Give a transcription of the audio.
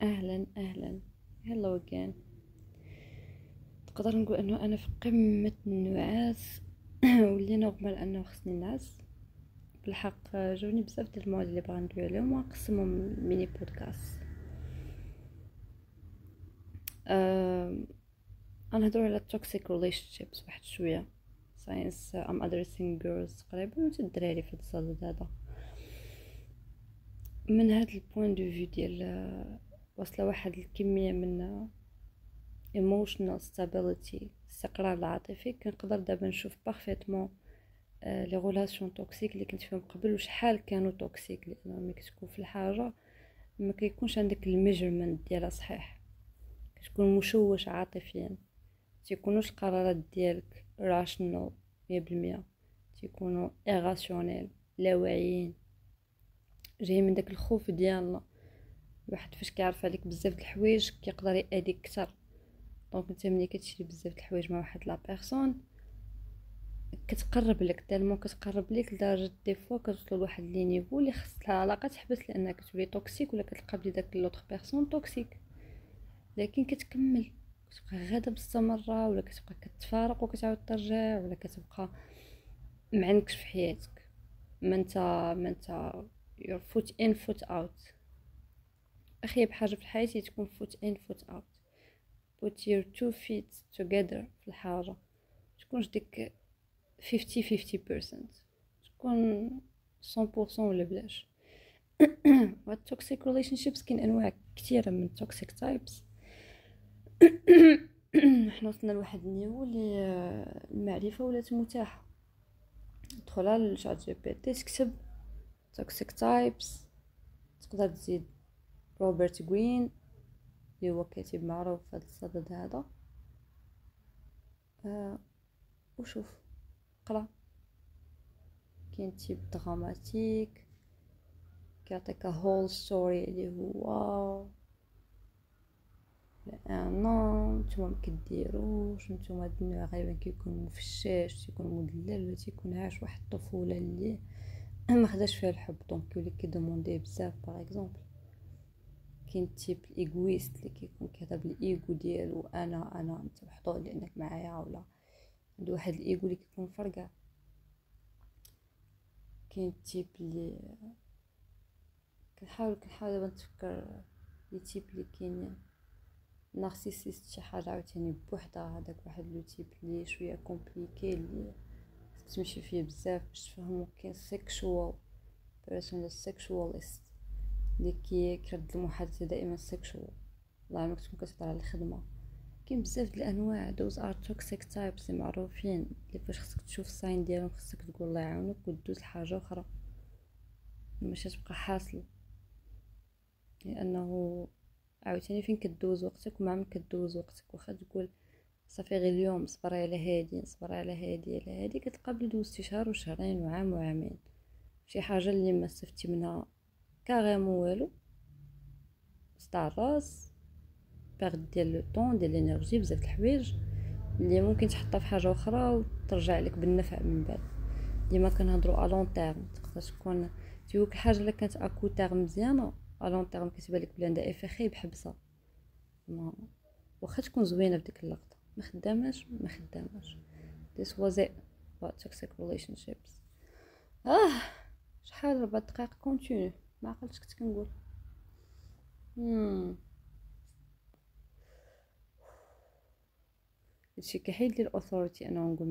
اهلا hello again. تقدر نقول انه انا في قمه النعاس. ولينا قبل انه خصني نعس بالحق. جاوني بزاف ديال المواضيع اللي بغا ندوي عليهم ونقسمهم ميني بودكاست. غنهضروا على toxic relationships واحد شويه. ساينس ام addressing girls تقريبا و الدراري في هاد الصدد هذا من هاد البوين دو في ديال واصله واحد الكميه من emotional stability الاستقرار العاطفي. كنقدر دابا نشوف بارفيتمون لي غولاسيون توكسيك اللي كنت فيهم قبل وشحال كانوا توكسيك، لانه ملي كتكون في الحاجه ما كيكونش عندك الميجرمنت ديالها صحيح، كتكون مشوش عاطفيا، تيكونوش القرارات ديالك راشنال 100%، تيكونوا ايغاسيونيل لا واعيين، جاي من داك الخوف ديالنا. الواحد فاش كيعرف عليك بزاف د الحوايج كيقدر يأذيك اكثر. دونك انت ملي كتشري بزاف د الحوايج مع واحد لا بيرسون كتقرب لك تالمون كتقرب لك لدرجه دي فوا كتوصلوا لواحد لي نيفو اللي خص العلاقه تحبس لانك كتولي توكسيك ولا كتلقى بلي داك لوطخ بيرسون توكسيك. لكن كتكمل كتبقى غاده مستمره ولا كتبقى كتفارق وكتعاود ترجع ولا كتبقى معندكش في حياتك. ما انت your foot in foot out. اخيب حاجه في الحياه هي تكون foot in foot out. put your two feet together في الحاجه، تكونش ديك 50-50% تكون 100% ولا بلاش. والتوكسيك ريليشن شيبس كاين انواع كثيره من التوكسيك تايبس. حنا وصلنا لواحد النيفو اللي المعرفه ولات متاحه. تدخل على الشات جي بي تي تكتب توكسيك تايبس، تقدر تزيد روبرت غرين اللي هو كاتب معروف في هذا الصدد هذا. وشوف قرا، كاين تيب دراماتيك كيعطيك هول ستوري اللي هو نو نتوما مكديروش، نتوما هاد النوع غالبا كيكون مفشاش، تيكون مدلل ولا تيكون عاش واحد الطفوله اللي ما خداش فيها الحب، دونك كيولي كيدومونديه بزاف. باغ اكزومبل كاين تيب الايغويست اللي كيكون كيهضر بالايغو ديالو، انا انت محظوظ لانك معايا، ولا عنده واحد الايغو اللي كيكون فرقع. كاين تيب اللي كنحاول دابا نتفكر لي تيب اللي كاين. نارسيسيست شي حاجه عاوتاني بوحدها، هذاك واحد لو تيب اللي شويه كومبليكي اللي تمشي فيه بزاف باش تفهمو. كاين سيكشوال بيرسون سيكشواليست اللي كيرد المحادثه دائما سيكشوال، الله عمرك تكون كتهضر على الخدمه. كاين بزاف د الانواع. دوز ار توكسيك تايبس معروفين اللي فاش خصك تشوف الساين ديالهم خصك تقول الله يعاونك ودوز لحاجه اخرى ماشي تبقى حاصل، لانه عاوتاني فين كدوز وقتك ومع من كدوز وقتك. واخا تقول صافي غير اليوم صبري على هادي نصبري على هادي على هادي، كتلقى بلي دوزتي شهر وشهرين وعام وعامين شي حاجه اللي ما استفدتي منها كاريمون والو. صداع الراس، بيرد ديال لو طون ديال الانرجي، بزاف د الحوايج اللي ممكن تحطها في حاجه اخرى وترجع لك بالنفع من بعد. ديما كنهضروا ا لون تيرم، تقدر تكون تيوك الحاجه الا كانت اكو تيرم مزيانه ا لون تيرم كتبان لك بلي عندها افي خايب حبسها. واخا تكون زوينه بديك اللقطه ما خداماش. this was it about toxic relationships. شحال 4 دقائق كونتينيو ما عقلتش كنت كنقول. هادشي كيحيد لي الاثوريتي انا نقول